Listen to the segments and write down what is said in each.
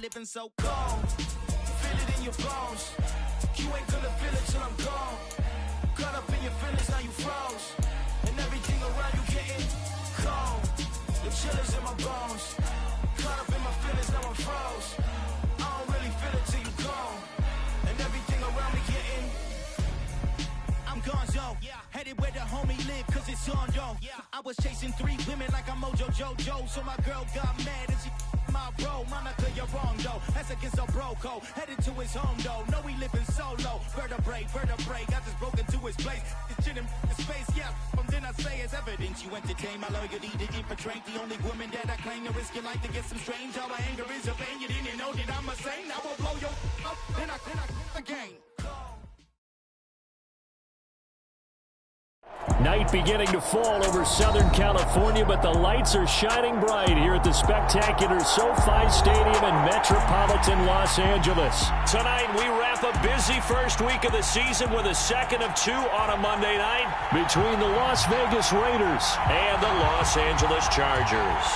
living so cold. Feel it in your bones. You ain't gonna feel it till I'm gone. Caught up in your feelings, now you froze. And everything around you getting cold. The chillers in my bones. Caught up in my feelings, now I'm froze. I don't really feel it till you gone. And everything around me getting. I'm gonzo, headed where the homie live, cause it's on, yo. I was chasing 3 women like I'm Mojo Jojo, so my girl got mad and she my bro. Monica, you're wrong, though. That's against a bro code. Headed to his home, though. No, he living solo. Vertebrae, I just broke into his place. This shit in space, yeah. From then I say it's evidence you entertain my loyalty to infiltrate. The only woman that I claim to risk your life to get some strange. All my anger is a vein. You didn't know that I'm a saint. I will blow your up, then I again. Night beginning to fall over Southern California, but the lights are shining bright here at the spectacular SoFi Stadium in metropolitan Los Angeles. Tonight, we wrap a busy first week of the season with a second of 2 on a Monday night between the Las Vegas Raiders and the Los Angeles Chargers.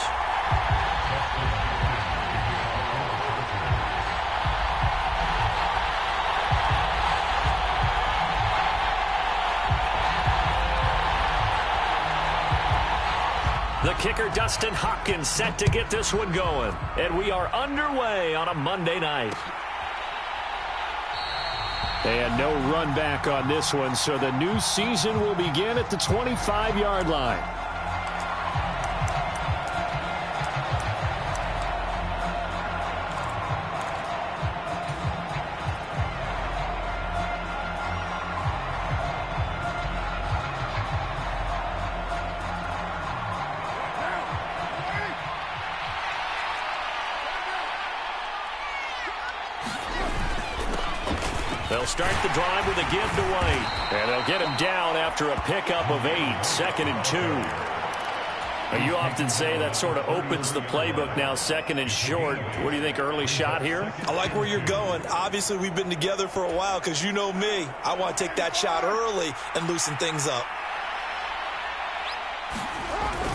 The kicker, Dustin Hopkins, set to get this one going. And we are underway on a Monday night. And no run back on this one, so the new season will begin at the 25-yard line. They'll start the drive with a give to White. And they'll get him down after a pickup of 8, 2nd and 2. Now, you often say that sort of opens the playbook now, 2nd and short. What do you think, early shot here? I like where you're going. Obviously, we've been together for a while because you know me. I want to take that shot early and loosen things up.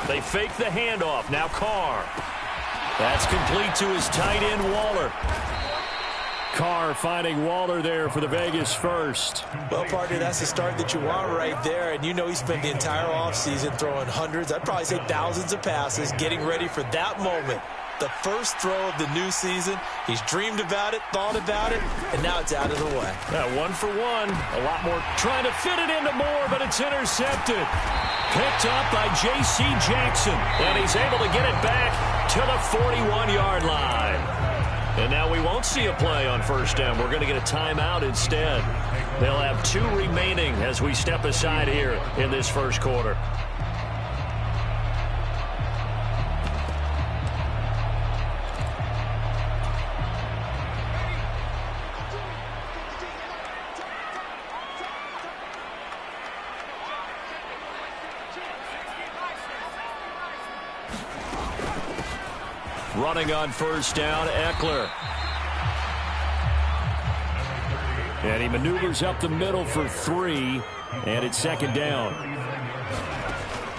They fake the handoff. Now Carr. That's complete to his tight end, Waller. Carr finding Waller there for the Vegas first. Well, partner, that's the start that you want right there. And you know he spent the entire offseason throwing hundreds, I'd probably say thousands of passes, getting ready for that moment. The first throw of the new season. He's dreamed about it, thought about it, and now it's out of the way. Yeah, 1 for 1. A lot more trying to fit it into Moore, but it's intercepted. Picked up by J.C. Jackson. And he's able to get it back to the 41-yard line. And now we won't see a play on first down. We're going to get a timeout instead. They'll have 2 remaining as we step aside here in this first quarter. Running on first down, Eckler. And he maneuvers up the middle for 3, and it's 2nd down.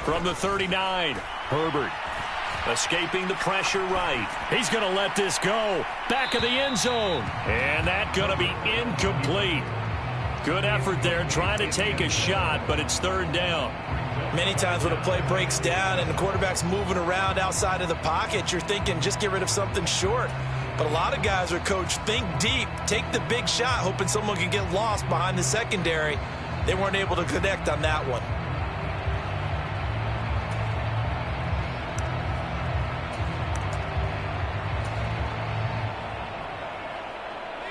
From the 39, Herbert escaping the pressure right. He's going to let this go. Back of the end zone. And that's going to be incomplete. Good effort there trying to take a shot, but it's 3rd down. Many times when a play breaks down and the quarterback's moving around outside of the pocket, you're thinking just get rid of something short. But a lot of guys are coached, think deep, take the big shot, hoping someone can get lost behind the secondary. They weren't able to connect on that one.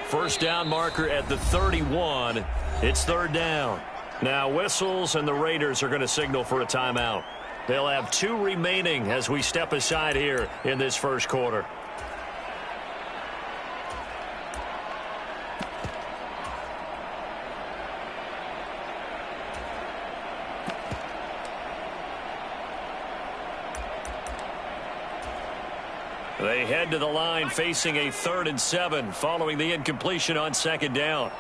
First down marker at the 31. It's 3rd down. Now whistles, and the Raiders are going to signal for a timeout. They'll have 2 remaining as we step aside here in this first quarter. They head to the line facing a 3rd and 7 following the incompletion on 2nd down.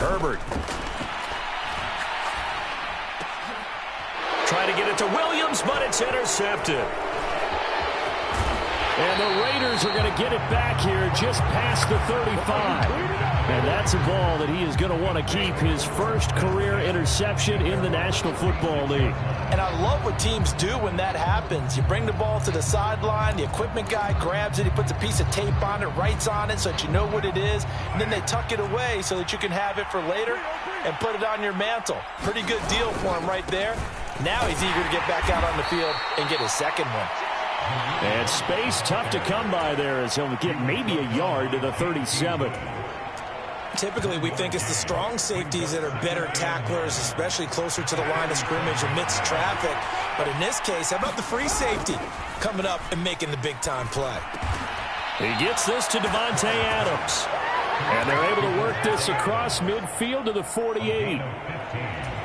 Herbert. Trying to get it to Williams, but it's intercepted. And the Raiders are going to get it back here just past the 35. And that's a ball that he is going to want to keep, his first career interception in the National Football League. And I love what teams do when that happens. You bring the ball to the sideline, the equipment guy grabs it, he puts a piece of tape on it, writes on it so that you know what it is, and then they tuck it away so that you can have it for later and put it on your mantle. Pretty good deal for him right there. Now he's eager to get back out on the field and get his second one. And space tough to come by there as he'll get maybe a yard to the 37. Typically, we think it's the strong safeties that are better tacklers, especially closer to the line of scrimmage amidst traffic. But in this case, how about the free safety coming up and making the big-time play? He gets this to Devontae Adams. And they're able to work this across midfield to the 48.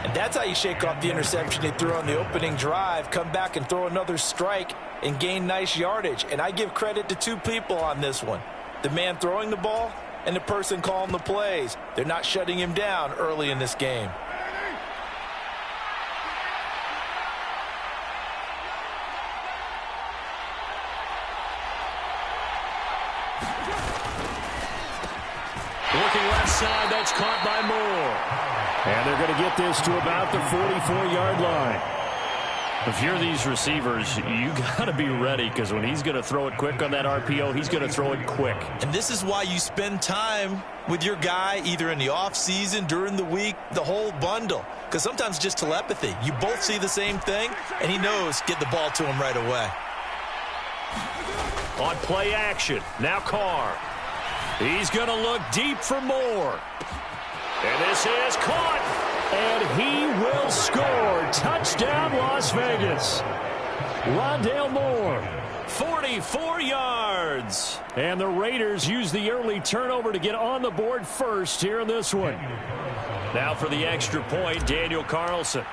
And that's how you shake off the interception he threw on the opening drive, come back and throw another strike and gain nice yardage. And I give credit to two people on this one, the man throwing the ball and the person calling the plays. They're not shutting him down early in this game. Working left side, that's caught by Moore. And they're going to get this to about the 44-yard line. If you're these receivers, you got to be ready, because when he's going to throw it quick on that RPO, he's going to throw it quick. And this is why you spend time with your guy either in the offseason, during the week, the whole bundle. Because sometimes just telepathy. You both see the same thing, and he knows get the ball to him right away. On play action, now Carr. He's going to look deep for Moore. And this is caught. And he will score. Touchdown, Las Vegas. Rondale Moore, 44 yards. And the Raiders use the early turnover to get on the board first here in this one. Now for the extra point, Daniel Carlson.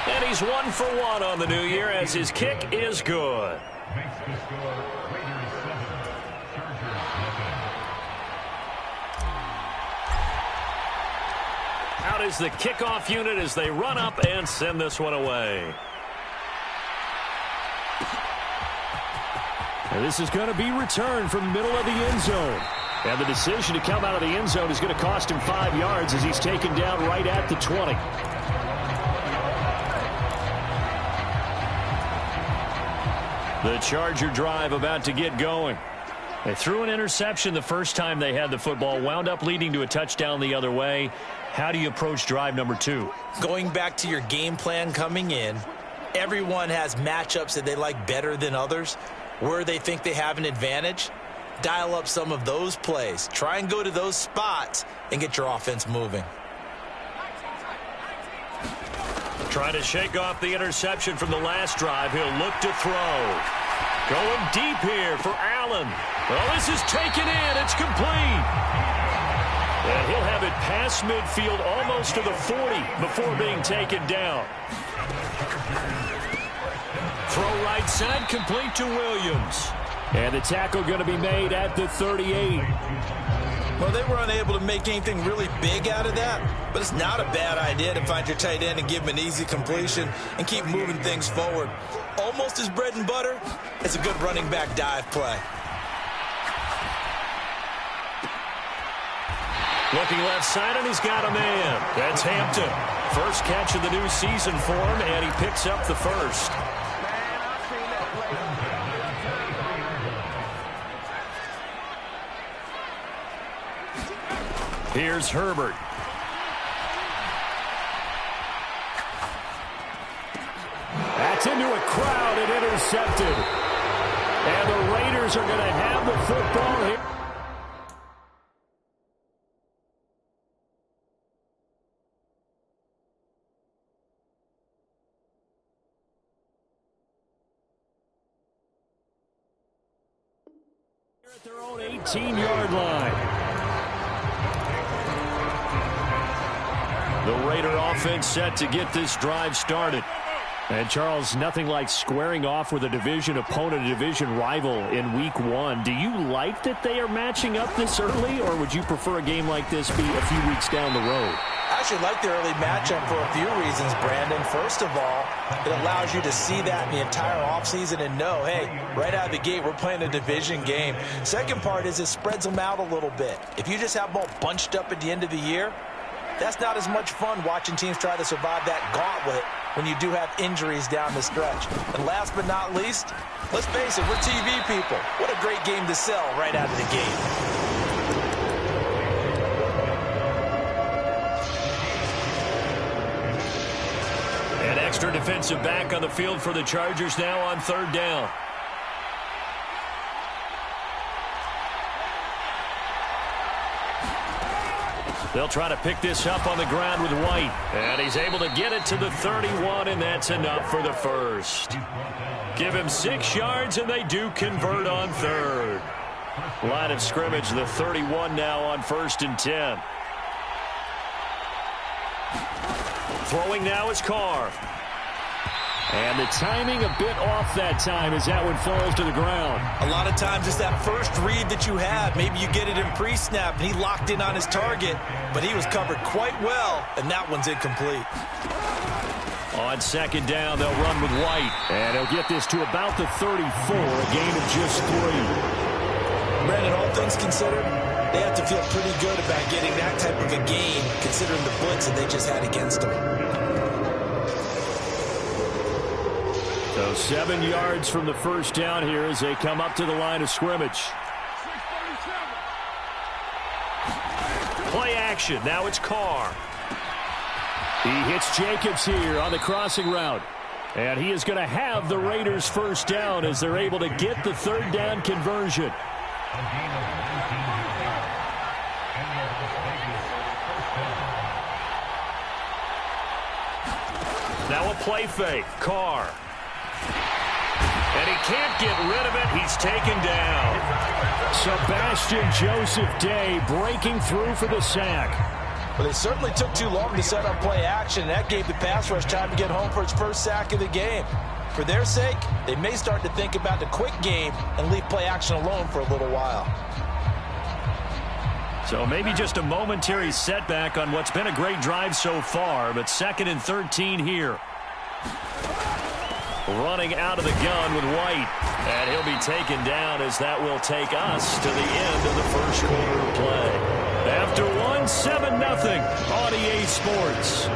And he's 1 for 1 on the new year as his kick is good. Out is the kickoff unit as they run up and send this one away. And this is going to be returned from the middle of the end zone. And the decision to come out of the end zone is going to cost him 5 yards as he's taken down right at the 20. The Charger drive about to get going. They threw an interception the first time they had the football, wound up leading to a touchdown the other way. How do you approach drive number 2? Going back to your game plan coming in, everyone has matchups that they like better than others, where they think they have an advantage. Dial up some of those plays. Try and go to those spots and get your offense moving. Trying to shake off the interception from the last drive. He'll look to throw. Going deep here for Allen. Well, this is taken in. It's complete. And he'll have it past midfield almost to the 40 before being taken down. Throw right side, complete to Williams. And the tackle going to be made at the 38. Well, they were unable to make anything really big out of that, but it's not a bad idea to find your tight end and give him an easy completion and keep moving things forward. Almost his bread and butter. It's a good running back dive play. Looking left side, and he's got a man. That's Hampton. First catch of the new season for him, and he picks up the first. Here's Herbert. That's into a crowd and intercepted. And the Raiders are going to have the football here. At their own 18-yard line. The Raider offense set to get this drive started. And, Charles, nothing like squaring off with a division opponent, a division rival in Week 1. Do you like that they are matching up this early, or would you prefer a game like this be a few weeks down the road? I actually like the early matchup for a few reasons, Brandon. First of all, it allows you to see that in the entire offseason and know, hey, right out of the gate, we're playing a division game. Second part is it spreads them out a little bit. If you just have them all bunched up at the end of the year, that's not as much fun watching teams try to survive that gauntlet when you do have injuries down the stretch. And last but not least, let's face it, we're TV people. What a great game to sell right out of the gate. An extra defensive back on the field for the Chargers now on 3rd down. They'll try to pick this up on the ground with White. And he's able to get it to the 31, and that's enough for the first. Give him 6 yards, and they do convert on 3rd. Line of scrimmage, the 31 now on 1st and 10. Throwing now is Carr. And the timing a bit off that time as that one falls to the ground. A lot of times it's that first read that you have. Maybe you get it in pre-snap, and he locked in on his target, but he was covered quite well, and that one's incomplete. On 2nd down, they'll run with White. And he'll get this to about the 34, a gain of just 3. Brandon, all things considered, they have to feel pretty good about getting that type of a gain, considering the blitz that they just had against them. So 7 yards from the first down here as they come up to the line of scrimmage. Play action. Now it's Carr. He hits Jacobs here on the crossing route. And he is going to have the Raiders first down as they're able to get the 3rd down conversion. Now a play fake. Carr. And he can't get rid of it. He's taken down. Sebastian Joseph Day breaking through for the sack. Well, they certainly took too long to set up play action. That gave the pass rush time to get home for its first sack of the game. For their sake, they may start to think about the quick game and leave play action alone for a little while. So maybe just a momentary setback on what's been a great drive so far, but 2nd and 13 here. Running out of the gun with White. And he'll be taken down as that will take us to the end of the first quarter of play. After 7-0 on EA Sports.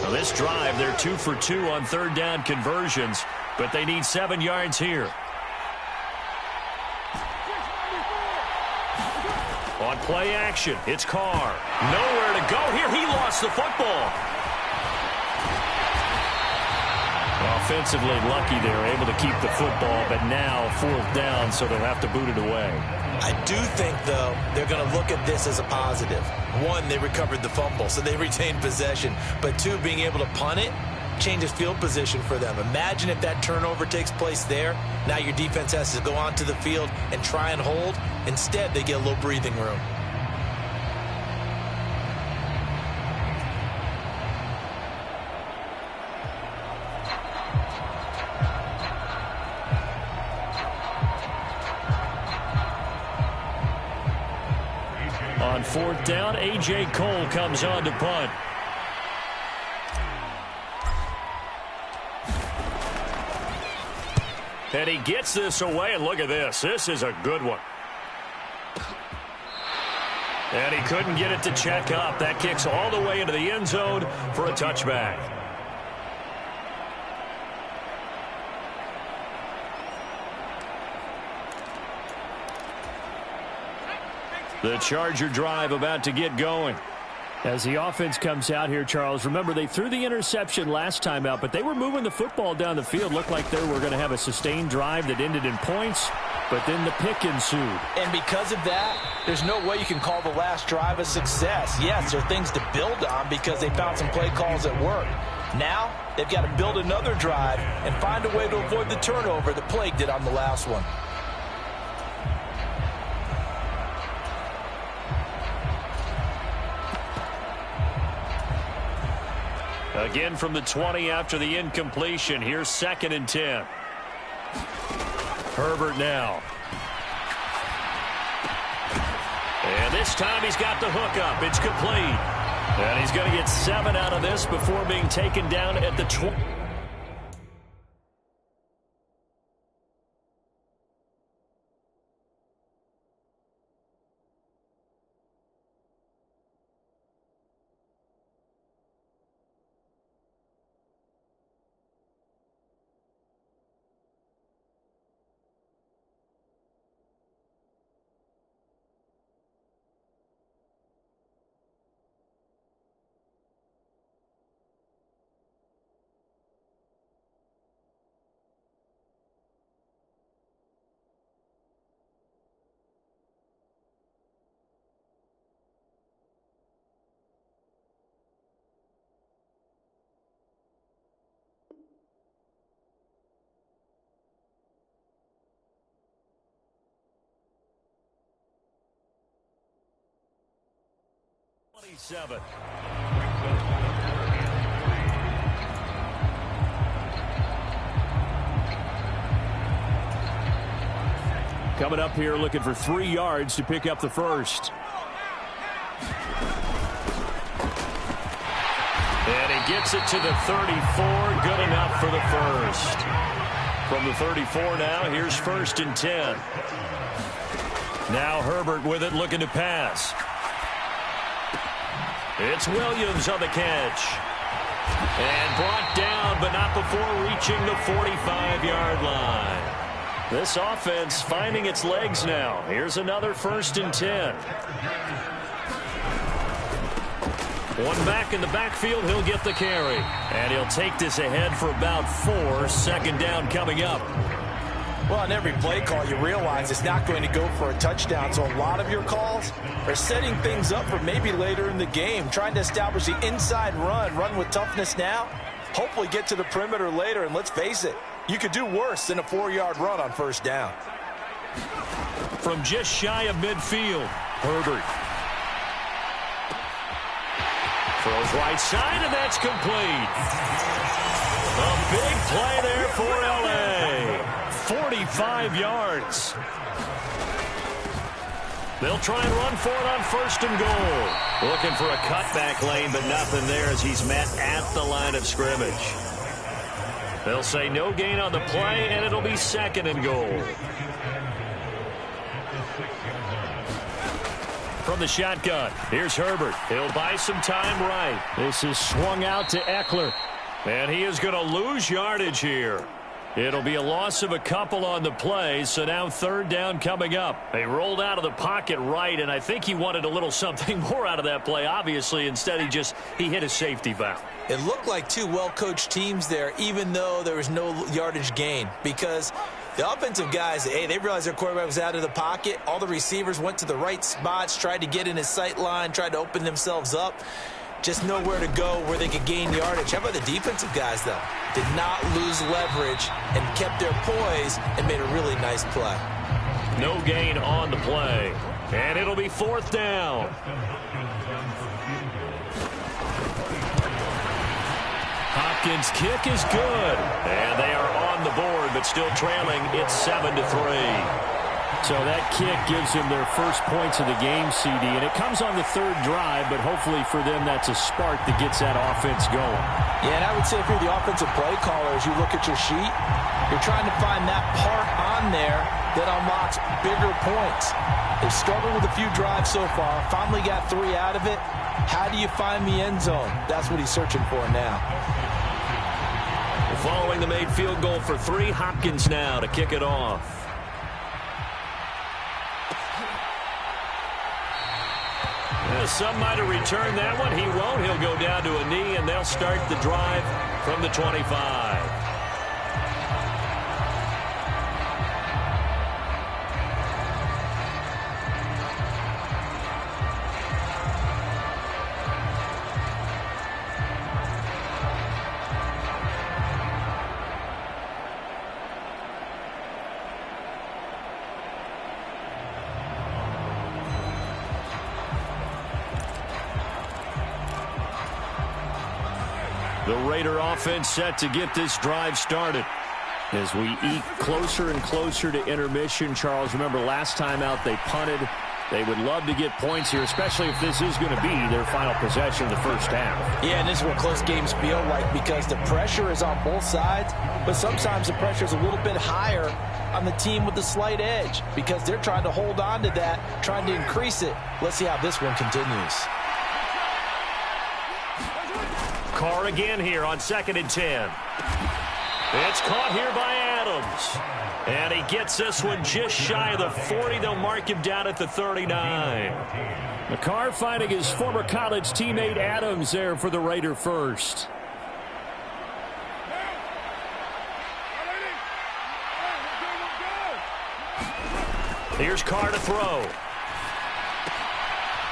Now this drive, they're 2 for 2 on 3rd down conversions, but they need 7 yards here. On play action, it's Carr. Nowhere to go here. He lost the football. Offensively lucky they're able to keep the football, but now 4th down, so they'll have to boot it away. I do think, though, they're going to look at this as a positive. 1, they recovered the fumble, so they retained possession. But 2, being able to punt it changes field position for them. Imagine if that turnover takes place there. Now your defense has to go onto the field and try and hold. Instead, they get a little breathing room. On 4th down, A.J. Cole comes on to punt. And he gets this away, and look at this. This is a good one. And he couldn't get it to check up. That kicks all the way into the end zone for a touchback. The Charger drive about to get going. As the offense comes out here, Charles, remember they threw the interception last time out, but they were moving the football down the field. Looked like they were going to have a sustained drive that ended in points, but then the pick ensued. And because of that, there's no way you can call the last drive a success. Yes, there are things to build on because they found some play calls that work. Now, they've got to build another drive and find a way to avoid the turnover that plagued it on the last one. Again from the 20 after the incompletion. Here's 2nd and 10. Herbert now. And this time he's got the hook up. It's complete. And he's going to get 7 out of this before being taken down at the 20. Seven. Coming up here looking for 3 yards to pick up the first. And he gets it to the 34. Good enough for the first. From the 34 now, here's 1st and 10. Now Herbert with it, looking to pass. It's Williams on the catch. And brought down, but not before reaching the 45-yard line. This offense finding its legs now. Here's another 1st and 10. One back in the backfield, he'll get the carry. And he'll take this ahead for about 4. 2nd down coming up. Well, in every play call, you realize it's not going to go for a touchdown. So a lot of your calls are setting things up for maybe later in the game, trying to establish the inside run with toughness now, hopefully get to the perimeter later. And let's face it, you could do worse than a 4-yard run on 1st down. From just shy of midfield, Herbert throws right side, and that's complete. A big play there for L.A. 45 yards. They'll try and run for it on 1st and goal. Looking for a cutback lane, but nothing there as he's met at the line of scrimmage. They'll say no gain on the play, and it'll be 2nd and goal. From the shotgun, here's Herbert. He'll buy some time right. This is swung out to Eckler. And he is going to lose yardage here. It'll be a loss of a couple on the play, so now 3rd down coming up. They rolled out of the pocket right, and I think he wanted a little something more out of that play. Obviously, instead he hit a safety valve. It looked like 2 well-coached teams there, even though there was no yardage gain, because the offensive guys, they realized their quarterback was out of the pocket. All the receivers went to the right spots, tried to get in his sight line, tried to open themselves up. Just nowhere to go where they could gain yardage. How about the defensive guys, though? Did not lose leverage and kept their poise and made a really nice play. No gain on the play. And it'll be 4th down. Hopkins' kick is good. And they are on the board, but still trailing. It's 7-3. So that kick gives them their first points of the game, CD, and it comes on the 3rd drive, but hopefully for them that's a spark that gets that offense going. Yeah, and I would say if you're the offensive play caller, as you look at your sheet, you're trying to find that part on there that unlocks bigger points. They've struggled with a few drives so far, finally got 3 out of it. How do you find the end zone? That's what he's searching for now. Following the made field goal for 3, Hopkins now to kick it off. Some might have returned that one. He won't. He'll go down to a knee, and they'll start the drive from the 25. The Raider offense set to get this drive started. As we eke closer and closer to intermission, Charles, remember last time out they punted. They would love to get points here, especially if this is going to be their final possession of the first half. Yeah, and this is what close games feel like because the pressure is on both sides, but sometimes the pressure is a little bit higher on the team with the slight edge because they're trying to hold on to that, trying to increase it. Let's see how this one continues. Carr again here on 2nd and 10. It's caught here by Adams. And he gets this one just shy of the 40. They'll mark him down at the 39. McCarr finding his former college teammate Adams there for the Raider first. Here's Carr to throw.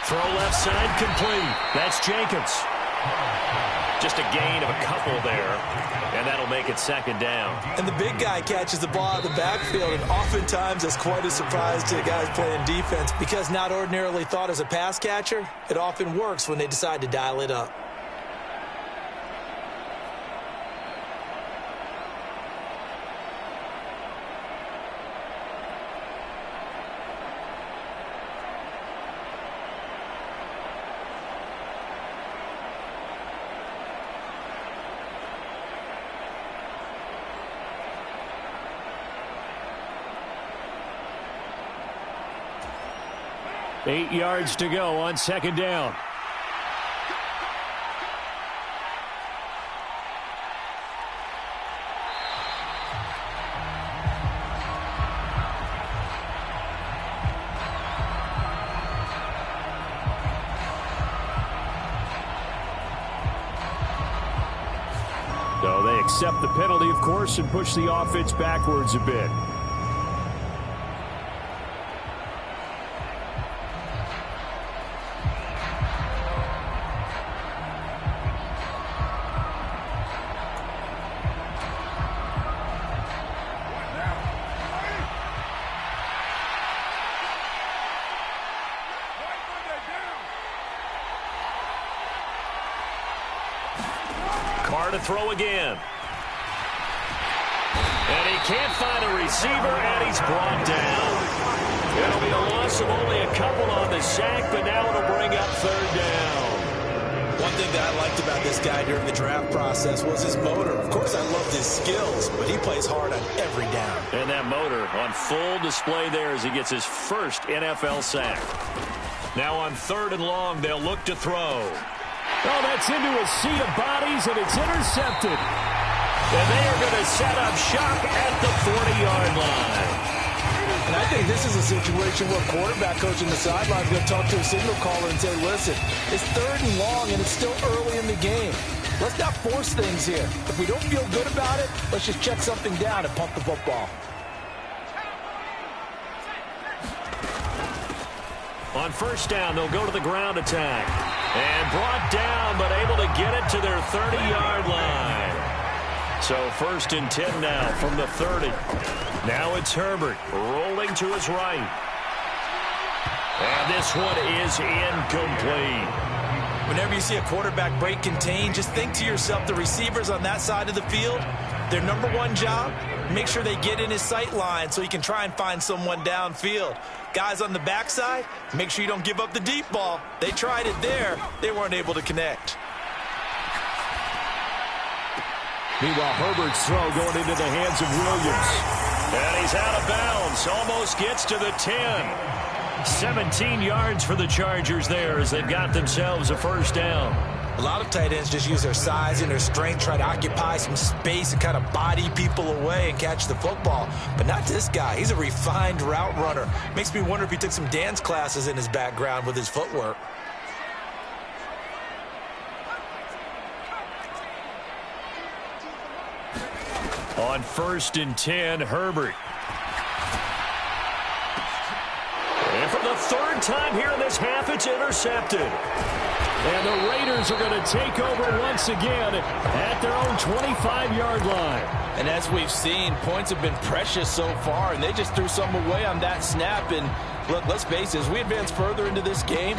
Throw left side complete. That's Jenkins. Just a gain of a couple there, and that'll make it 2nd down. And the big guy catches the ball out of the backfield, and oftentimes that's quite a surprise to the guys playing defense because not ordinarily thought as a pass catcher, it often works when they decide to dial it up. Eight yards to go on 2nd down. So they accept the penalty, of course, and push the offense backwards a bit. Carr to throw again. And he can't find a receiver, and he's brought down. It'll be a loss of only a couple on the sack, but now it'll bring up 3rd down. One thing that I liked about this guy during the draft process was his motor. Of course, I loved his skills, but he plays hard on every down. And that motor on full display there as he gets his first NFL sack. Now on 3rd and long, they'll look to throw. Oh, that's into a sea of bodies, and it's intercepted. And they are going to set up shop at the 40-yard line. And I think this is a situation where quarterback coach in the sideline is going to talk to a signal caller and say, listen, it's 3rd and long, and it's still early in the game. Let's not force things here. If we don't feel good about it, let's just check something down and pump the football. On 1st down, they'll go to the ground attack. And brought down, but able to get it to their 30-yard line. So 1st and 10 now from the 30. Now it's Herbert rolling to his right. And this one is incomplete. Whenever you see a quarterback break contain, just think to yourself, the receivers on that side of the field, their number one job, make sure they get in his sight line so he can try and find someone downfield. Guys on the backside, make sure you don't give up the deep ball. They tried it there. They weren't able to connect. Meanwhile, Herbert's throw going into the hands of Williams. And he's out of bounds. Almost gets to the 10. 17 yards for the Chargers there as they've got themselves a 1st down. A lot of tight ends just use their size and their strength, try to occupy some space and kind of body people away and catch the football. But not this guy. He's a refined route runner. Makes me wonder if he took some dance classes in his background with his footwork. On 1st and 10, Herbert. And for the 3rd time here in this half, it's intercepted. And the Raiders are going to take over once again at their own 25-yard line. And as we've seen, points have been precious so far, and they just threw some away on that snap. And look, let's face it, as we advance further into this game,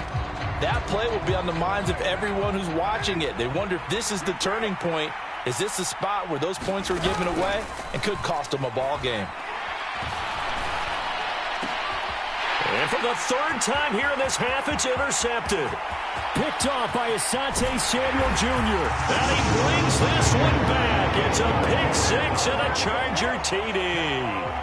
that play will be on the minds of everyone who's watching it. They wonder if this is the turning point. Is this the spot where those points were given away and could cost them a ball game? And for the third time here in this half, it's intercepted. Picked off by Asante Samuel Jr. And he brings this one back. It's a pick six and a Charger TD.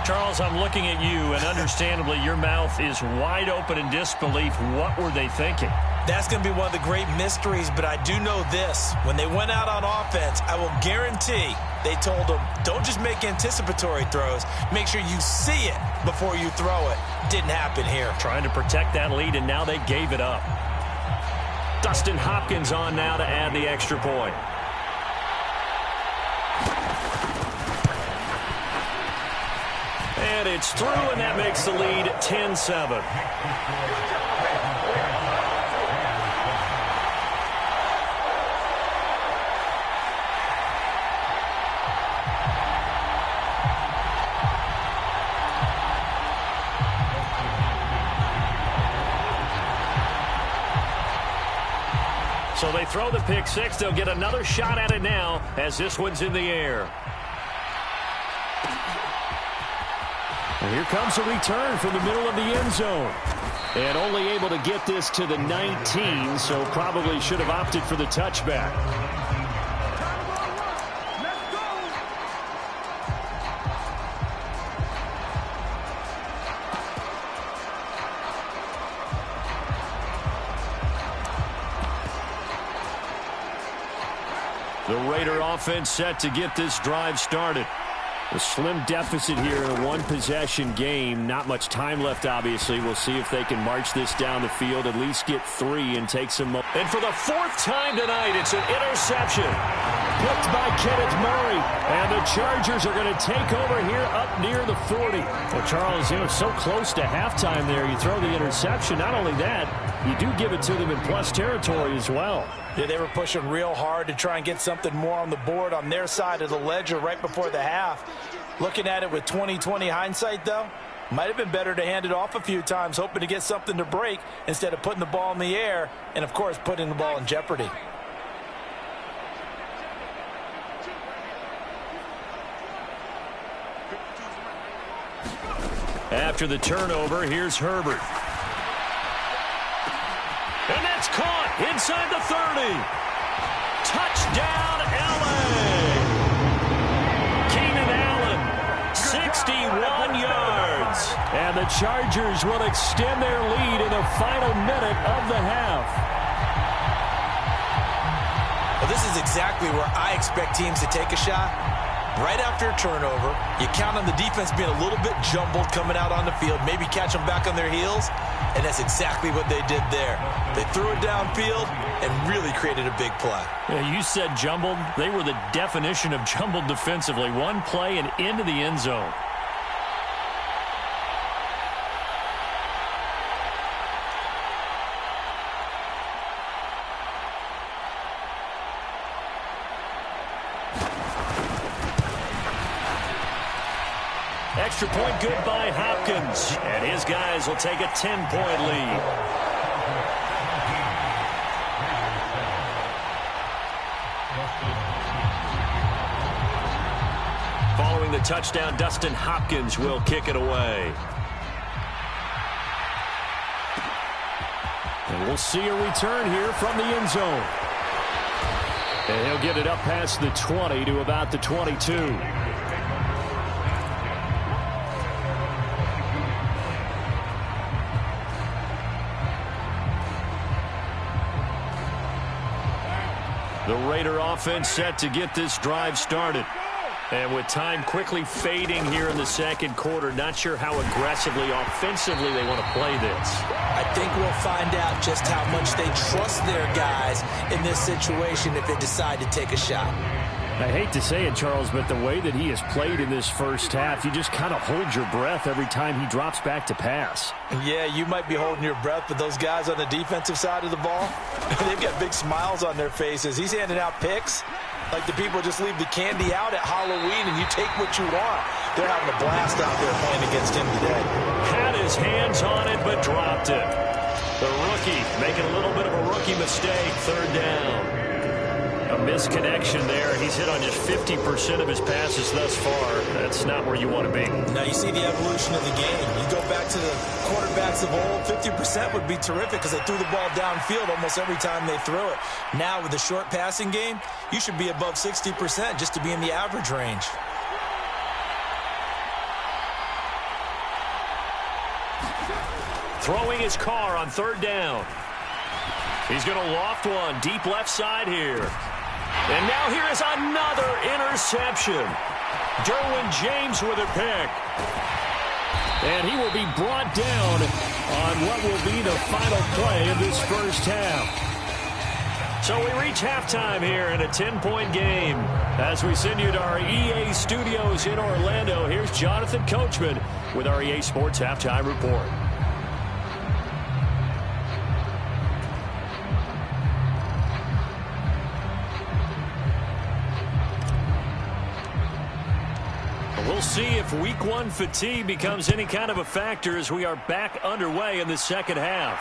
Charles, I'm looking at you, and understandably your mouth is wide open in disbelief. What were they thinking? That's going to be one of the great mysteries, but I do know this. When they went out on offense, I will guarantee they told them, don't just make anticipatory throws. Make sure you see it before you throw it. Didn't happen here. Trying to protect that lead, and now they gave it up. Dustin Hopkins on now to add the extra point. And it's through, and that makes the lead 10-7. So they throw the pick six. They'll get another shot at it now as this one's in the air. And here comes a return from the middle of the end zone. And only able to get this to the 19, so probably should have opted for the touchback. The Raider offense set to get this drive started. A slim deficit here in a one-possession game. Not much time left, obviously. We'll see if they can march this down the field, at least get three and take some more. And for the fourth time tonight, it's an interception. Picked by Kenneth Murray. And the Chargers are going to take over here up near the 40. Well, Charles, so close to halftime there. You throw the interception. Not only that, you do give it to them in plus territory as well. Yeah, they were pushing real hard to try and get something more on the board on their side of the ledger right before the half. Looking at it with 20/20 hindsight, though, might have been better to hand it off a few times, hoping to get something to break instead of putting the ball in the air and, of course, putting the ball in jeopardy. After the turnover, here's Herbert. And that's caught inside the 30. Touchdown, L.A. Keenan Allen, 61 yards. And the Chargers will extend their lead in the final minute of the half. Well, this is exactly where I expect teams to take a shot. Right after a turnover, you count on the defense being a little bit jumbled coming out on the field, maybe catch them back on their heels, and that's exactly what they did there. They threw it downfield and really created a big play. Yeah, you said jumbled. They were the definition of jumbled defensively. One play and into the end zone. Extra point good by Hopkins. And his guys will take a 10-point lead. Following the touchdown, Dustin Hopkins will kick it away. And we'll see a return here from the end zone. And he'll get it up past the 20 to about the 22. The Raider offense set to get this drive started. And with time quickly fading here in the second quarter, not sure how aggressively, offensively they want to play this. I think we'll find out just how much they trust their guys in this situation if they decide to take a shot. I hate to say it, Charles, but the way that he has played in this first half, you just kind of hold your breath every time he drops back to pass. Yeah, you might be holding your breath, but those guys on the defensive side of the ball, they've got big smiles on their faces. He's handing out picks like the people just leave the candy out at Halloween and you take what you want. They're having a blast out there playing against him today. Had his hands on it, but dropped it. The rookie making a little bit of a rookie mistake, third down. A misconnection there. He's hit on just 50% of his passes thus far. That's not where you want to be. Now you see the evolution of the game. You go back to the quarterbacks of old, 50% would be terrific because they threw the ball downfield almost every time they threw it. Now with the short passing game, you should be above 60% just to be in the average range. Throwing his car on third down. He's going to loft one deep left side here. And now here is another interception. Derwin James with a pick. And he will be brought down on what will be the final play of this first half. So we reach halftime here in a 10-point game. As we send you to our EA studios in Orlando, here's Jonathan Coachman with our EA Sports Halftime Report. We'll see if week one fatigue becomes any kind of a factor as we are back underway in the second half.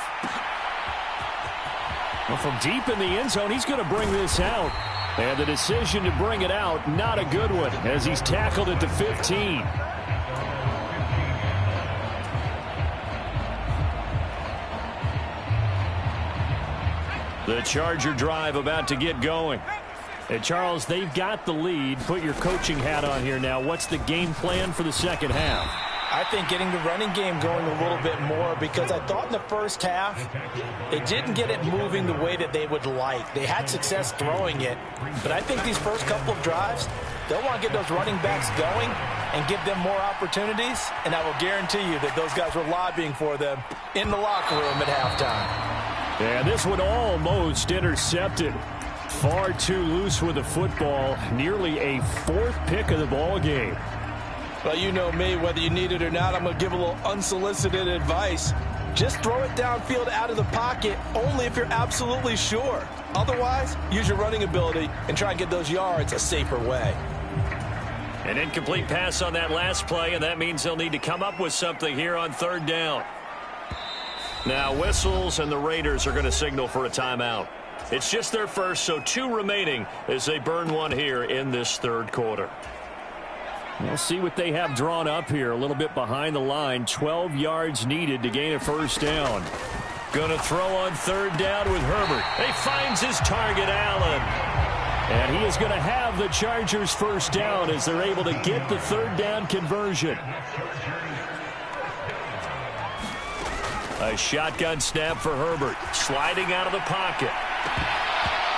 Well, from deep in the end zone, he's going to bring this out. And the decision to bring it out, not a good one, as he's tackled at the 15. The Charger drive about to get going. And Charles, they've got the lead. Put your coaching hat on here now. What's the game plan for the second half? I think getting the running game going a little bit more because I thought in the first half they didn't get it moving the way that they would like. They had success throwing it, but I think these first couple of drives, they'll want to get those running backs going and give them more opportunities, and I will guarantee you that those guys were lobbying for them in the locker room at halftime. Yeah, this one almost intercepted. Far too loose with the football. Nearly a fourth pick of the ball game. Well, you know me, whether you need it or not, I'm going to give a little unsolicited advice. Just throw it downfield out of the pocket only if you're absolutely sure. Otherwise, use your running ability and try and get those yards a safer way. An incomplete pass on that last play, and that means they'll need to come up with something here on third down. Now whistles, and the Raiders are going to signal for a timeout. It's just their first, so 2 remaining as they burn one here in this third quarter. We'll see what they have drawn up here. A little bit behind the line. 12 yards needed to gain a first down. Going to throw on third down with Herbert. He finds his target, Allen. And he is going to have the Chargers first down as they're able to get the third down conversion. A shotgun snap for Herbert. Sliding out of the pocket.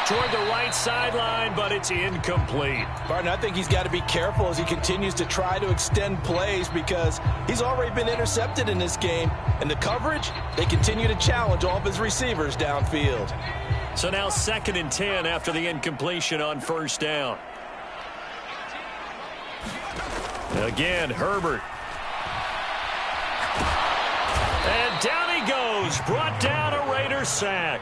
Toward the right sideline, but it's incomplete. Barton, I think he's got to be careful as he continues to try to extend plays because he's already been intercepted in this game. And the coverage, they continue to challenge all of his receivers downfield. So now 2nd and 10 after the incompletion on first down. Again, Herbert. And down he goes. Brought down a Raider sack.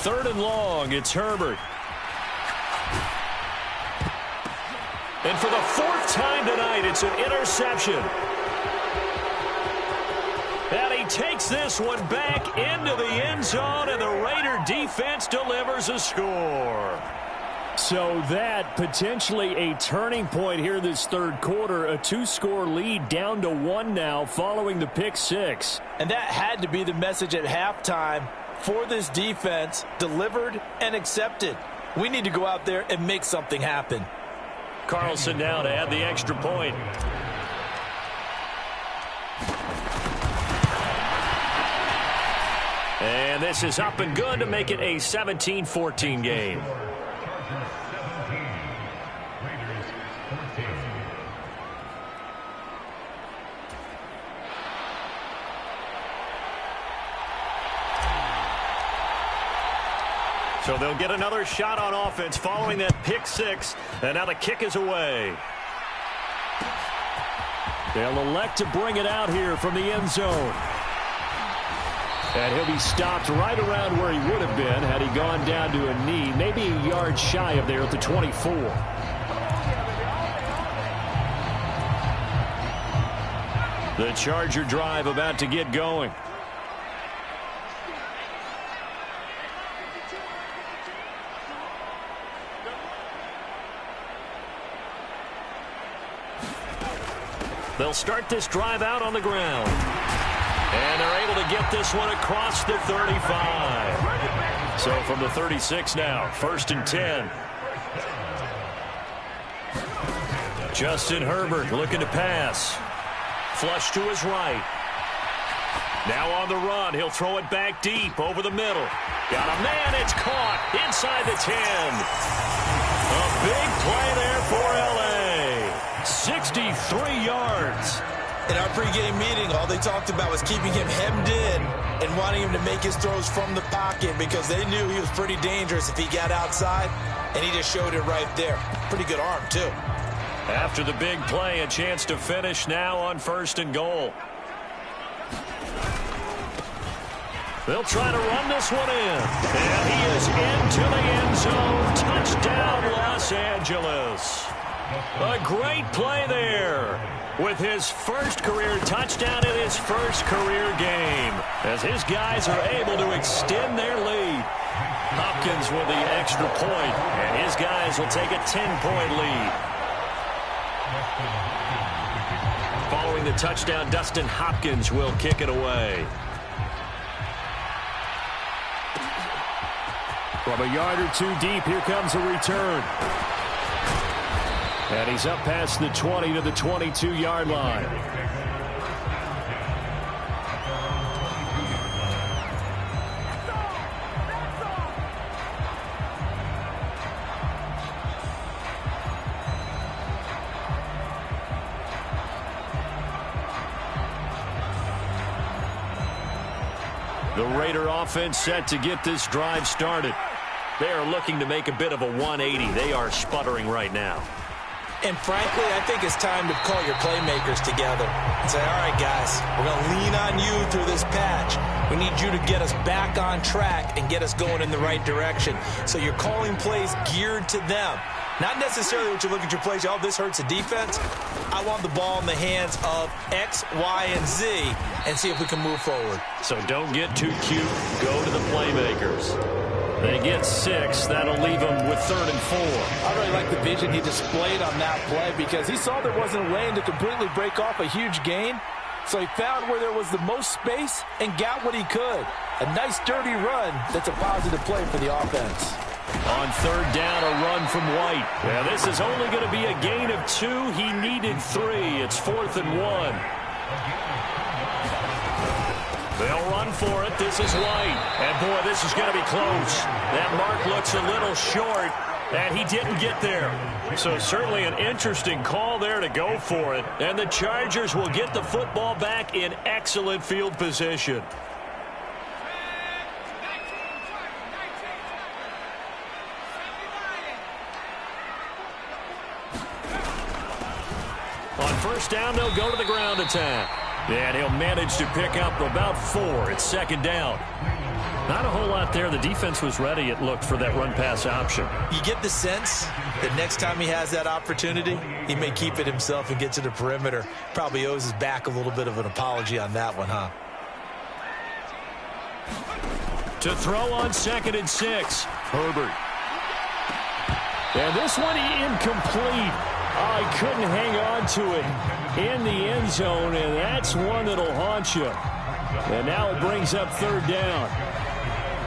Third and long, it's Herbert. And for the 4th time tonight, it's an interception. And he takes this one back into the end zone, and the Raider defense delivers a score. So that potentially a turning point here this third quarter. A 2-score lead down to 1 now following the pick 6. And that had to be the message at halftime for this defense, delivered and accepted. We need to go out there and make something happen. Carlson now to add the extra point. And this is up and good to make it a 17-14 game. So they'll get another shot on offense following that pick six. And now the kick is away. They'll elect to bring it out here from the end zone. And he'll be stopped right around where he would have been had he gone down to a knee, maybe a yard shy of there at the 24. The Charger drive about to get going. They'll start this drive out on the ground. And they're able to get this one across the 35. So from the 36 now, 1st and 10. Justin Herbert looking to pass. Flush to his right. Now on the run, he'll throw it back deep over the middle. Got a man, it's caught inside the 10. A big play there for L.A. 63 yards. In our pregame meeting, all they talked about was keeping him hemmed in and wanting him to make his throws from the pocket because they knew he was pretty dangerous if he got outside, and he just showed it right there. Pretty good arm, too. After the big play, a chance to finish now on 1st and goal. They'll try to run this one in. And he is into the end zone. Touchdown, Los Angeles. A great play there with his first career touchdown in his first career game as his guys are able to extend their lead. Hopkins with the extra point, and his guys will take a 10-point lead. Following the touchdown, Dustin Hopkins will kick it away. From a yard or two deep, here comes a return. And he's up past the 20 to the 22-yard line. The Raider offense set to get this drive started. They are looking to make a bit of a 180. They are sputtering right now. And frankly, I think it's time to call your playmakers together and say, all right, guys, we're going to lean on you through this patch. We need you to get us back on track and get us going in the right direction. So you're calling plays geared to them. Not necessarily what you look at your plays, oh, this hurts the defense. I want the ball in the hands of X, Y, and Z and see if we can move forward. So don't get too cute. Go to the playmakers. They get 6. That'll leave them with 3rd and 4. I really like the vision he displayed on that play because he saw there wasn't a lane to completely break off a huge gain. So he found where there was the most space and got what he could. A nice, dirty run that's a positive play for the offense. On 3rd down, a run from White. Yeah, this is only going to be a gain of 2. He needed 3. It's 4th and 1. They'll run for it. This is White. And, boy, this is going to be close. That mark looks a little short, and he didn't get there. So certainly an interesting call there to go for it. And the Chargers will get the football back in excellent field position. On 1st down, they'll go to the ground attack. And he'll manage to pick up about 4. It's 2nd down. Not a whole lot there. The defense was ready, it looked, for that run-pass option. You get the sense that next time he has that opportunity, he may keep it himself and get to the perimeter. Probably owes his back a little bit of an apology on that one, huh? To throw on 2nd and 6. Herbert. And this one incomplete. Oh, he couldn't hang on to it in the end zone, and that's one that'll haunt you. And now it brings up 3rd down.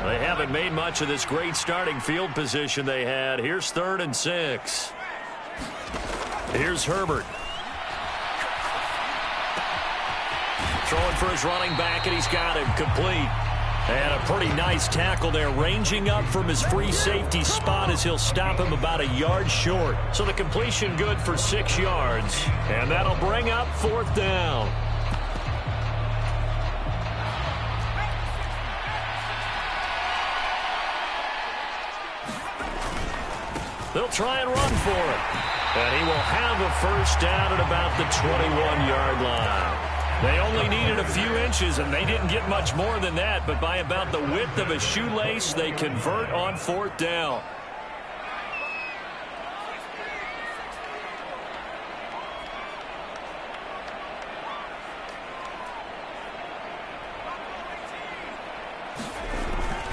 They haven't made much of this great starting field position they had. Here's 3rd and 6. Here's Herbert. Throwing for his running back, and he's got him complete. And a pretty nice tackle there, ranging up from his free safety spot as he'll stop him about a yard short. So the completion good for 6 yards. And that'll bring up 4th down. They'll try and run for it. And he will have a first down at about the 21-yard line. They only needed a few inches, and they didn't get much more than that. But by about the width of a shoelace, they convert on 4th down.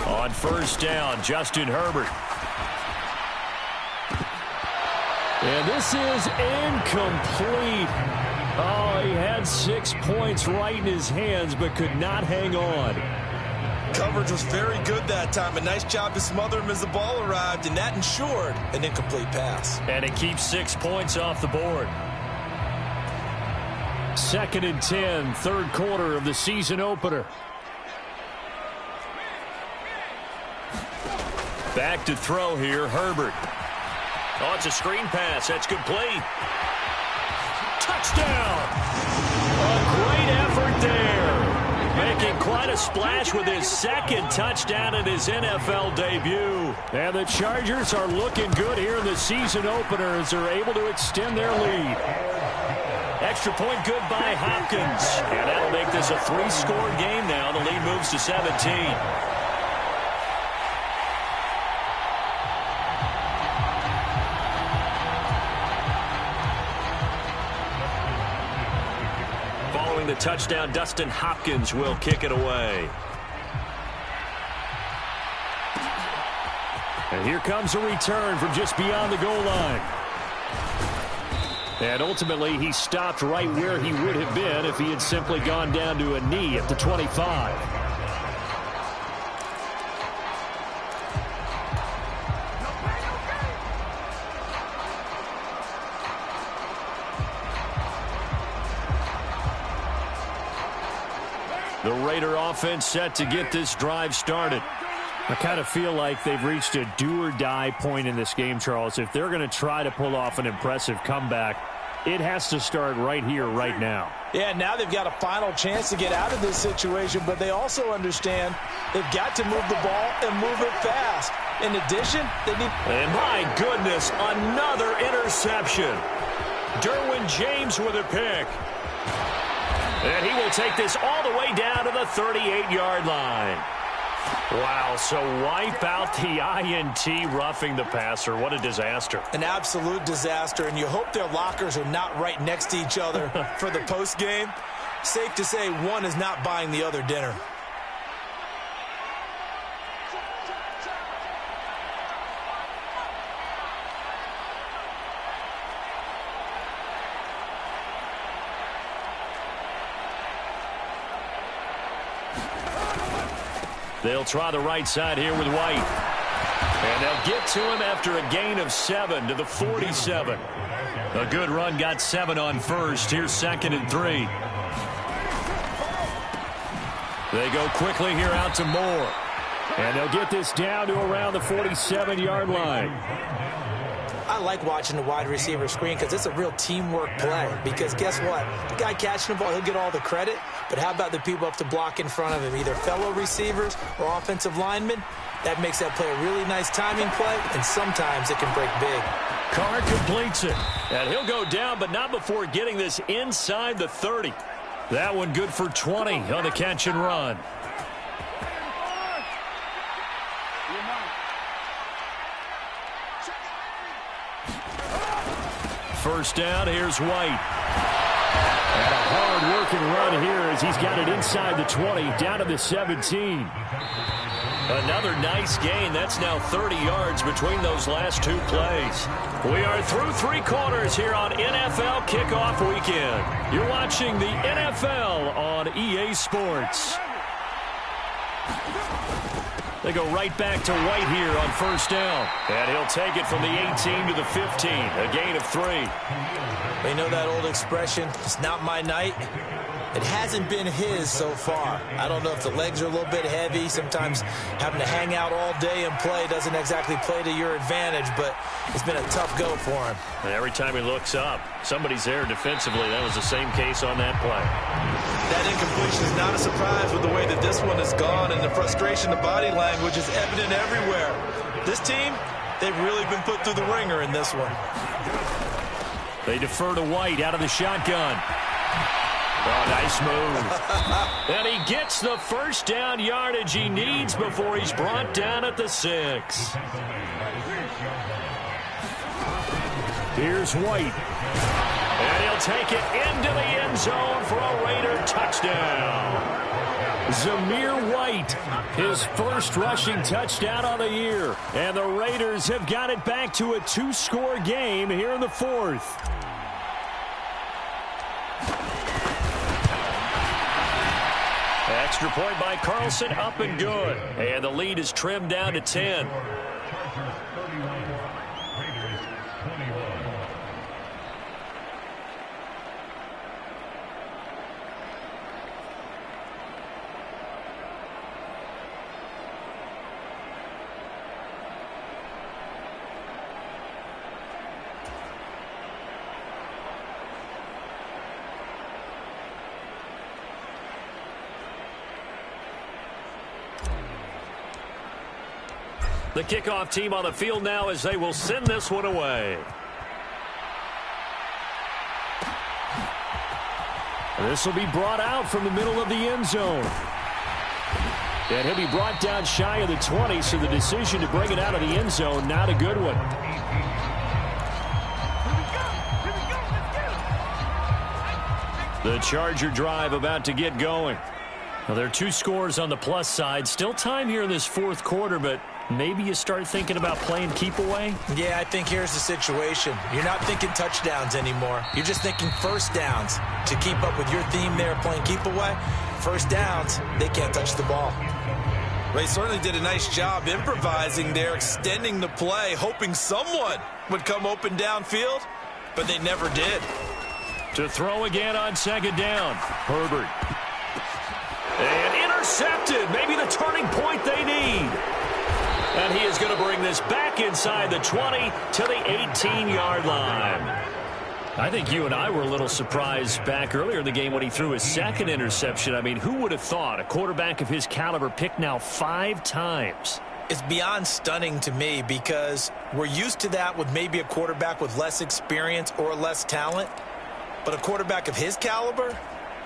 On 1st down, Justin Herbert. And this is incomplete. Oh, he had 6 points right in his hands, but could not hang on. Coverage was very good that time. A nice job to smother him as the ball arrived, and that ensured an incomplete pass. And it keeps 6 points off the board. 2nd and 10, 3rd quarter of the season opener. Back to throw here, Herbert. Oh, it's a screen pass. That's complete. Touchdown! A great effort there. Making quite a splash with his 2nd touchdown in his NFL debut. And the Chargers are looking good here in the season opener as they're able to extend their lead. Extra point good by Hopkins. And that'll make this a 3-score game now. The lead moves to 17. The touchdown, Dustin Hopkins will kick it away. And here comes a return from just beyond the goal line. And ultimately, he stopped right where he would have been if he had simply gone down to a knee at the 25. The Raider offense set to get this drive started. I kind of feel like they've reached a do-or-die point in this game, Charles. If they're going to try to pull off an impressive comeback, it has to start right here, right now. Yeah, now they've got a final chance to get out of this situation, but they also understand they've got to move the ball and move it fast. In addition, they need... And my goodness, another interception. Derwin James with a pick. And he will take this all the way down to the 38-yard line. Wow, so wipe out the INT roughing the passer. What a disaster. An absolute disaster, and you hope their lockers are not right next to each other for the postgame. Safe to say one is not buying the other dinner. They'll try the right side here with White. And they'll get to him after a gain of 7 to the 47. A good run, got 7 on first. Here's 2nd and 3. They go quickly here out to Moore. And they'll get this down to around the 47-yard line. I like watching the wide receiver screen because it's a real teamwork play. Because guess what? The guy catching the ball, he'll get all the credit. But how about the people up to block in front of him, either fellow receivers or offensive linemen? That makes that play a really nice timing play, and sometimes it can break big. Carr completes it. And he'll go down, but not before getting this inside the 30. That one good for 20 on the catch and run. First down, here's White. And a hard-working run here as he's got it inside the 20, down to the 17. Another nice gain. That's now 30 yards between those last 2 plays. We are through 3 quarters here on NFL Kickoff Weekend. You're watching the NFL on EA Sports. They go right back to White here on first down. And he'll take it from the 18 to the 15. A gain of 3. They know that old expression, it's not my night. It hasn't been his so far. I don't know if the legs are a little bit heavy. Sometimes having to hang out all day and play doesn't exactly play to your advantage, but it's been a tough go for him. And every time he looks up, somebody's there defensively. That was the same case on that play. That incompletion is not a surprise with the way that this one has gone, and the frustration, the body language is evident everywhere. This team, They've really been put through the ringer in this one. They defer to White out of the shotgun. Oh, nice move. And he gets the first down yardage he needs before he's brought down at the 6. Here's White. And he'll take it into the end zone for a Raider touchdown. Zamir White, his first rushing touchdown on the year. And the Raiders have got it back to a 2-score game here in the 4th. Extra point by Carlson, up and good. And the lead is trimmed down to 10. The kickoff team on the field now as they will send this one away. This will be brought out from the middle of the end zone. And he'll be brought down shy of the 20, so the decision to bring it out of the end zone, not a good one. The Charger drive about to get going. Well, there are 2 scores on the plus side. Still time here in this 4th quarter, but maybe you start thinking about playing keep away? Yeah, I think here's the situation. You're not thinking touchdowns anymore. You're just thinking first downs. To keep up with your theme there, playing keep away, first downs, they can't touch the ball. They certainly did a nice job improvising there, extending the play, hoping someone would come open downfield, but they never did. To throw again on 2nd down, Herbert. And intercepted, maybe the turning point they need. And he is going to bring this back inside the 20 to the 18-yard line. I think you and I were a little surprised back earlier in the game when he threw his 2nd interception. I mean, who would have thought a quarterback of his caliber picked now 5 times? It's beyond stunning to me because we're used to that with maybe a quarterback with less experience or less talent. But a quarterback of his caliber,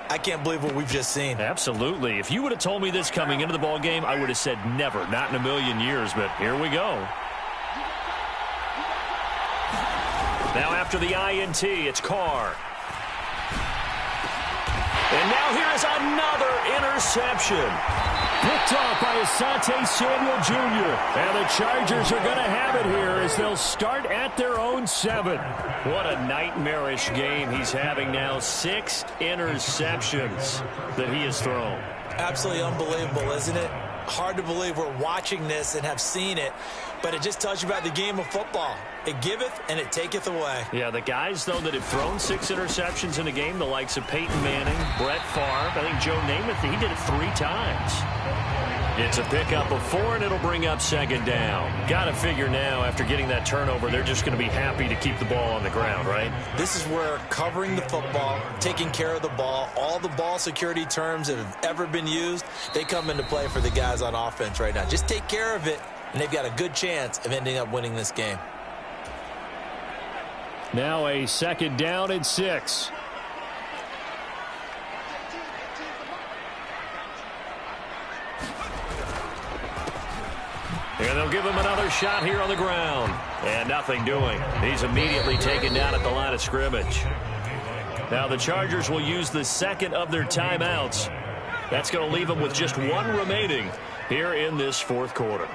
I can't believe what we've just seen. Absolutely. If you would have told me this coming into the ball game, I would have said never, not in a million years, but here we go. Now after the INT, it's Carr. And now here is another interception. Picked off by Asante Samuel Jr. And the Chargers are going to have it here as they'll start at their own 7. What a nightmarish game he's having now. 6 interceptions that he has thrown. Absolutely unbelievable, isn't it? Hard to believe we're watching this and have seen it, but it just tells you about the game of football. It giveth and it taketh away. Yeah, the guys, though, that have thrown 6 interceptions in a game, the likes of Peyton Manning, Brett Favre, I think Joe Namath, he did it 3 times. It's a pickup of 4, and it'll bring up 2nd down. Got to figure now, after getting that turnover, they're just going to be happy to keep the ball on the ground, right? This is where covering the football, taking care of the ball, all the ball security terms that have ever been used, they come into play for the guys on offense right now. Just take care of it, and they've got a good chance of ending up winning this game. Now a 2nd down and 6. And they'll give him another shot here on the ground. And nothing doing. He's immediately taken down at the line of scrimmage. Now the Chargers will use the 2nd of their timeouts. That's going to leave them with just 1 remaining here in this 4th quarter.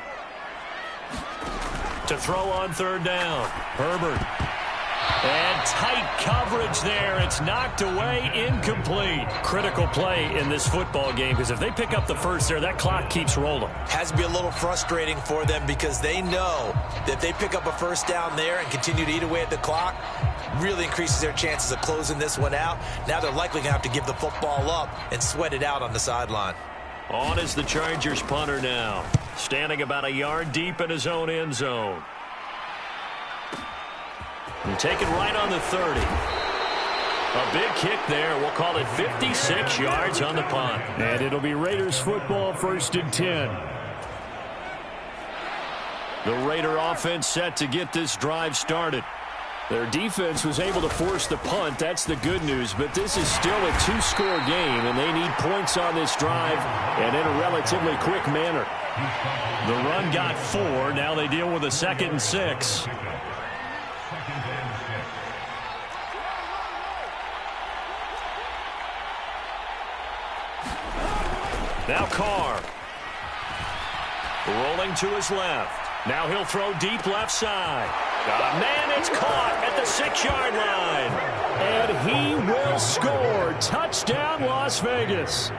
To throw on 3rd down, Herbert. And tight coverage there. It's knocked away, incomplete. Critical play in this football game because if they pick up the first there, that clock keeps rolling. Has to be a little frustrating for them because they know that if they pick up a first down there and continue to eat away at the clock, really increases their chances of closing this one out. Now they're likely going to have to give the football up and sweat it out on the sideline. On is the Chargers punter now, standing about a yard deep in his own end zone. And taken right on the 30. A big kick there. We'll call it 56 yards on the punt. And it'll be Raiders football, 1st and 10. The Raider offense set to get this drive started. Their defense was able to force the punt. That's the good news. But this is still a two-score game, and they need points on this drive and in a relatively quick manner. The run got 4. Now they deal with a 2nd and 6. Now Carr. Rolling to his left. Now he'll throw deep left side. Man, it's caught at the 6-yard line. And he will score. Touchdown, Las Vegas.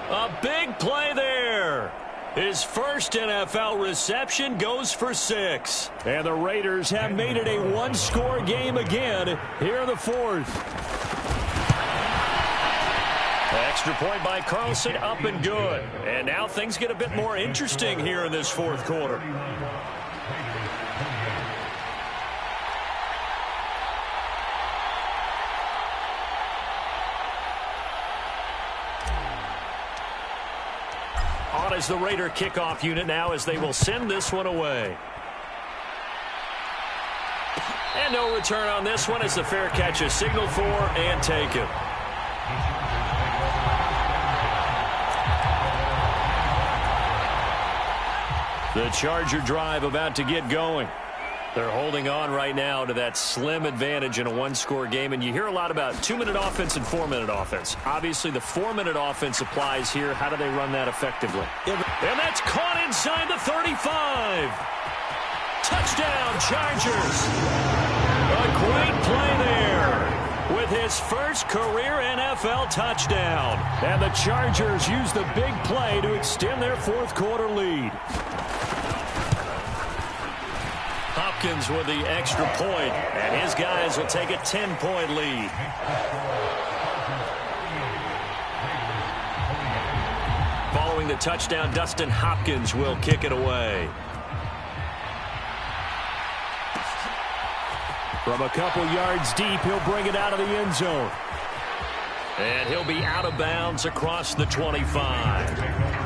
A big play there. His first NFL reception goes for 6. And the Raiders have made it a one-score game again here in the 4th. Extra point by Carlson, up and good. And now things get a bit more interesting here in this 4th quarter. On is the Raider kickoff unit now as they will send this one away. And no return on this one as the fair catch is signaled for and taken. The Charger drive about to get going. They're holding on right now to that slim advantage in a one-score game. And you hear a lot about 2-minute offense and 4-minute offense. Obviously, the 4-minute offense applies here. How do they run that effectively? And that's caught inside the 35. Touchdown, Chargers. A great play there with his first career NFL touchdown. And the Chargers use the big play to extend their 4th quarter lead. Hopkins with the extra point, and his guys will take a 10-point lead. Following the touchdown, Dustin Hopkins will kick it away. From a couple yards deep, he'll bring it out of the end zone. And he'll be out of bounds across the 25.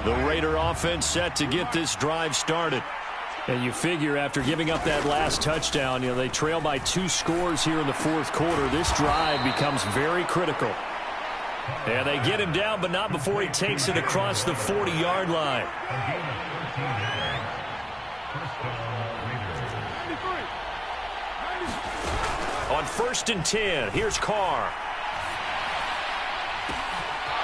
The Raider offense set to get this drive started. And you figure after giving up that last touchdown, they trail by 2 scores here in the 4th quarter. This drive becomes very critical. And they get him down, but not before he takes it across the 40-yard line. On 1st and 10, here's Carr.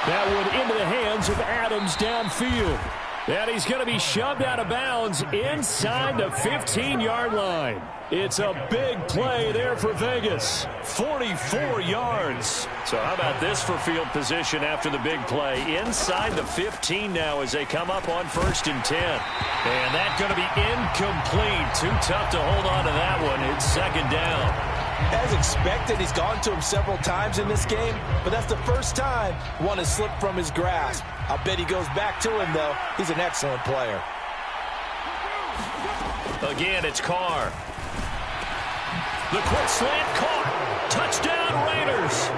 That one into the hands of Adams downfield. And he's going to be shoved out of bounds inside the 15-yard line. It's a big play there for Vegas. 44 yards. So how about this for field position after the big play? Inside the 15 now as they come up on 1st and 10. And that's going to be incomplete. Too tough to hold on to that one. It's 2nd down. As expected, he's gone to him several times in this game, but that's the first time one has slipped from his grasp. I'll bet he goes back to him, though. He's an excellent player. Again, it's Carr. The quick slant caught. Touchdown, Raiders.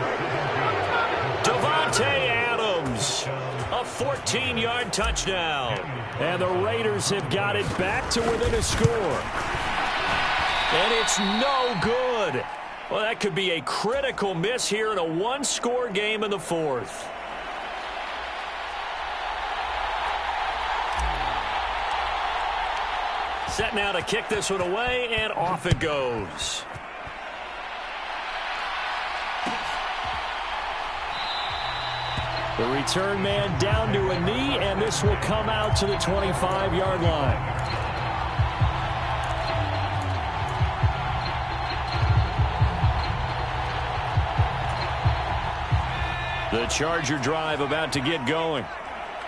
Devontae Adams. A 14-yard touchdown. And the Raiders have got it back to within a score. And it's no good. Well, that could be a critical miss here in a one-score game in the 4th. Set now to kick this one away, and off it goes. The return man down to a knee, and this will come out to the 25-yard line. The Charger drive about to get going.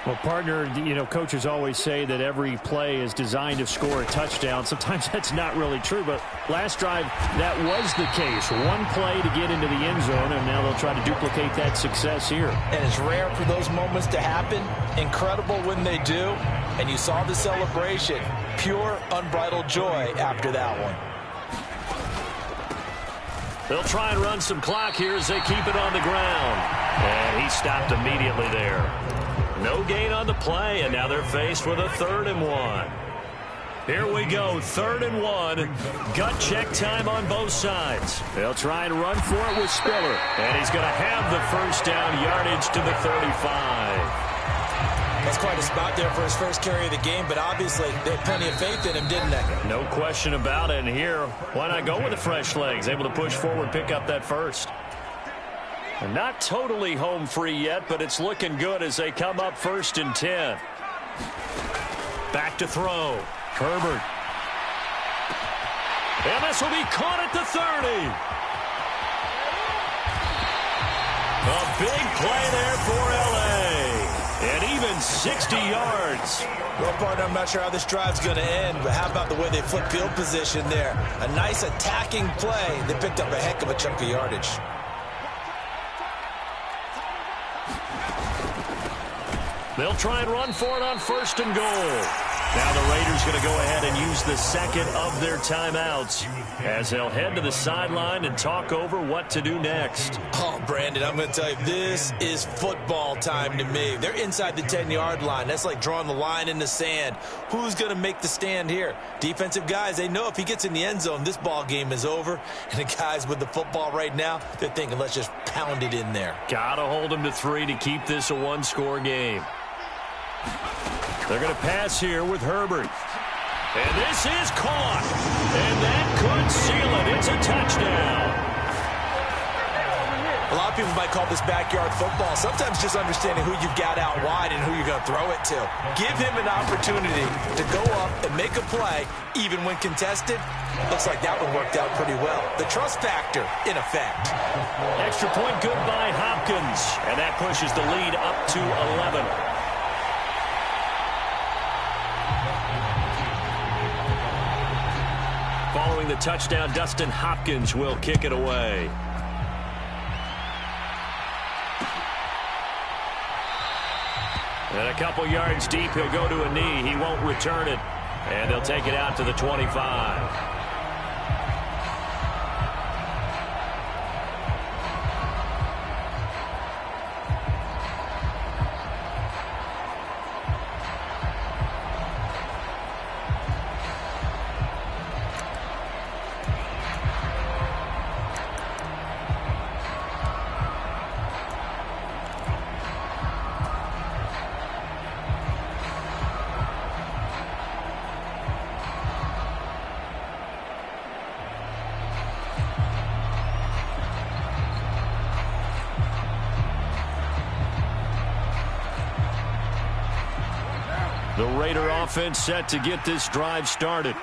Well, partner, coaches always say that every play is designed to score a touchdown. Sometimes that's not really true, but last drive, that was the case. One play to get into the end zone, and now they'll try to duplicate that success here. And it's rare for those moments to happen. Incredible when they do. and you saw the celebration. Pure, unbridled joy after that one. They'll try and run some clock here as they keep it on the ground. And he stopped immediately there. No gain on the play, and now they're faced with a 3rd and 1. Here we go, 3rd and 1. Gut check time on both sides. They'll try and run for it with Spiller. And he's going to have the first down, yardage to the 35. That's quite a spot there for his first carry of the game, but obviously they had plenty of faith in him, didn't they? No question about it. And here, why not go with the fresh legs? Able to push forward, pick up that first. And not totally home free yet, but it's looking good as they come up 1st and 10. Back to throw. Herbert. And this will be caught at the 30. A big play there for L.A. And even 60 yards. Well, partner, I'm not sure how this drive's going to end, but how about the way they flip field position there? A nice attacking play. They picked up a heck of a chunk of yardage. They'll try and run for it on 1st and goal. Now the Raiders going to go ahead and use the second of their timeouts as they'll head to the sideline and talk over what to do next. Oh, Brandon, I'm going to tell you, this is football time to me. They're inside the 10-yard line. That's like drawing the line in the sand. Who's going to make the stand here? Defensive guys, they know if he gets in the end zone, this ball game is over. And the guys with the football right now, they're thinking, let's just pound it in there. Got to hold them to 3 to keep this a one-score game. They're going to pass here with Herbert. And this is caught. And that could seal it. It's a touchdown. A lot of people might call this backyard football. Sometimes just understanding who you've got out wide and who you're going to throw it to. Give him an opportunity to go up and make a play, even when contested. Looks like that one worked out pretty well. The trust factor in effect. Extra point good by Hopkins. And that pushes the lead up to 11. Following the touchdown, Dustin Hopkins will kick it away. And a couple yards deep, he'll go to a knee. He won't return it. And they'll take it out to the 25. The Raider offense set to get this drive started.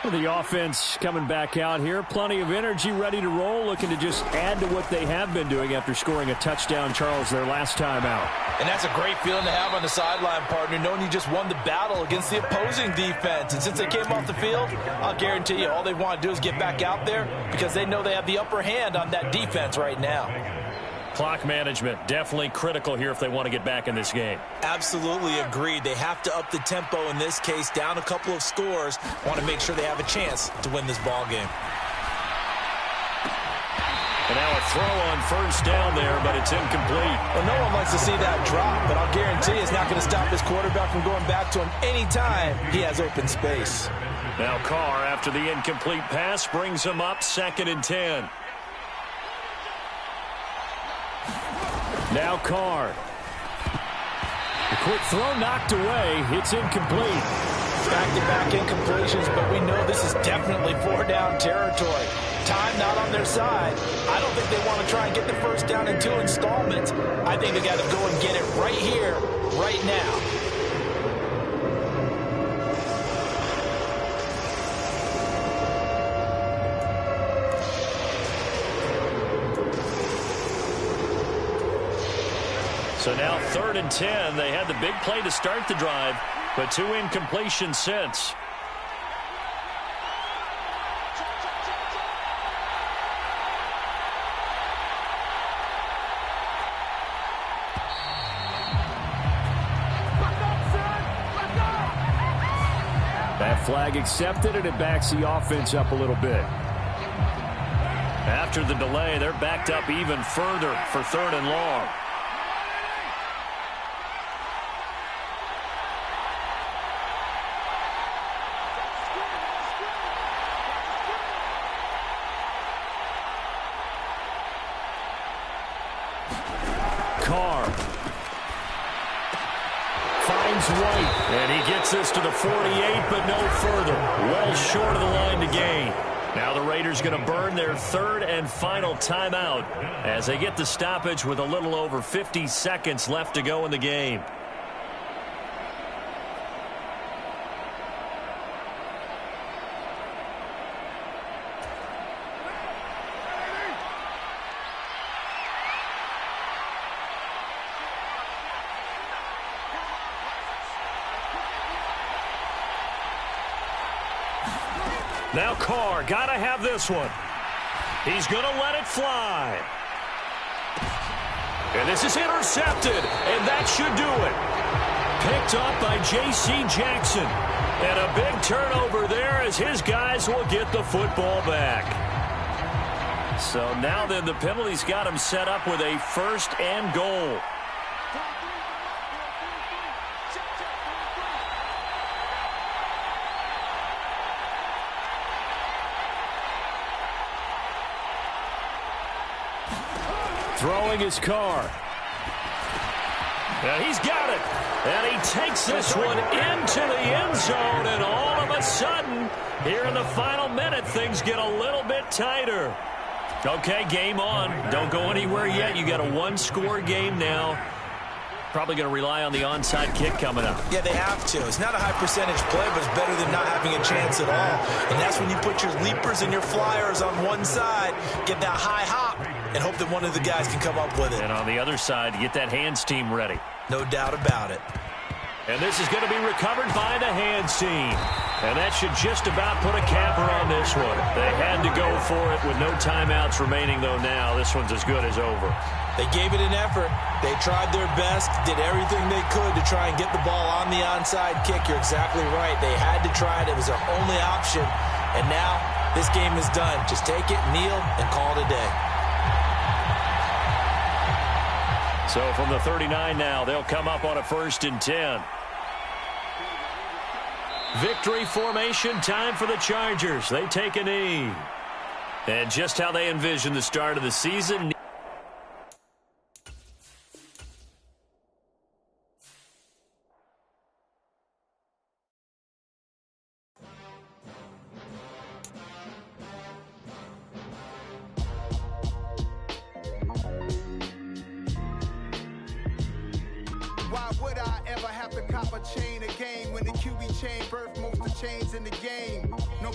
Well, the offense coming back out here. Plenty of energy, ready to roll, looking to just add to what they have been doing after scoring a touchdown, Charles, their last time out. And that's a great feeling to have on the sideline, partner, knowing you just won the battle against the opposing defense. And since they came off the field, I'll guarantee you all they want to do is get back out there because they know they have the upper hand on that defense right now. Clock management, definitely critical here if they want to get back in this game. Absolutely agreed. They have to up the tempo in this case, down a couple of scores. Want to make sure they have a chance to win this ball game. And now a throw on first down there, but it's incomplete. Well, no one likes to see that drop, but I'll guarantee it's not going to stop his quarterback from going back to him anytime he has open space. Now Carr, after the incomplete pass, brings him up 2nd and 10. Now Carr. The quick throw knocked away. It's incomplete. Back-to-back incompletions, but we know this is definitely 4-down territory. Time not on their side. I don't think they want to try and get the first down in 2 installments. I think they got to go and get it right here, right now. So now 3rd and 10. They had the big play to start the drive, but 2 incompletions since. Flag accepted, and it backs the offense up a little bit. After the delay, they're backed up even further for 3rd and long. Carr finds White, and he gets this to the 48, but no further. Well short of the line to gain. Now the Raiders going to burn their 3rd and final timeout as they get the stoppage with a little over 50 seconds left to go in the game. Now Carr, got to have this one. He's going to let it fly. And this is intercepted, and that should do it. Picked up by J.C. Jackson. And a big turnover there as his guys will get the football back. So now then the penalty's got him set up with a 1st and goal. Throwing his Carr. And he's got it. And he takes this one into the end zone. And all of a sudden, here in the final minute, things get a little bit tighter. Okay, game on. Don't go anywhere yet. You got a 1-score game now. Probably going to rely on the onside kick coming up. Yeah, they have to. It's not a high percentage play, but it's better than not having a chance at all. And that's when you put your leapers and your flyers on one side, get that high hop, and hope that one of the guys can come up with it. And on the other side, get that hands team ready. No doubt about it. And this is going to be recovered by the hands team. And that should just about put a capper on this one. They had to go for it with no timeouts remaining, though now. This one's as good as over. They gave it an effort. They tried their best, did everything they could to try and get the ball on the onside kick. You're exactly right. They had to try it. It was their only option. And now this game is done. Just take it, kneel, and call it a day. So from the 39 now, they'll come up on a 1st and 10. Victory formation time for the Chargers. They take a knee. And just how they envision the start of the season. Why would I ever have to cop a chain a game when the QB chain birth most of chains in the game? No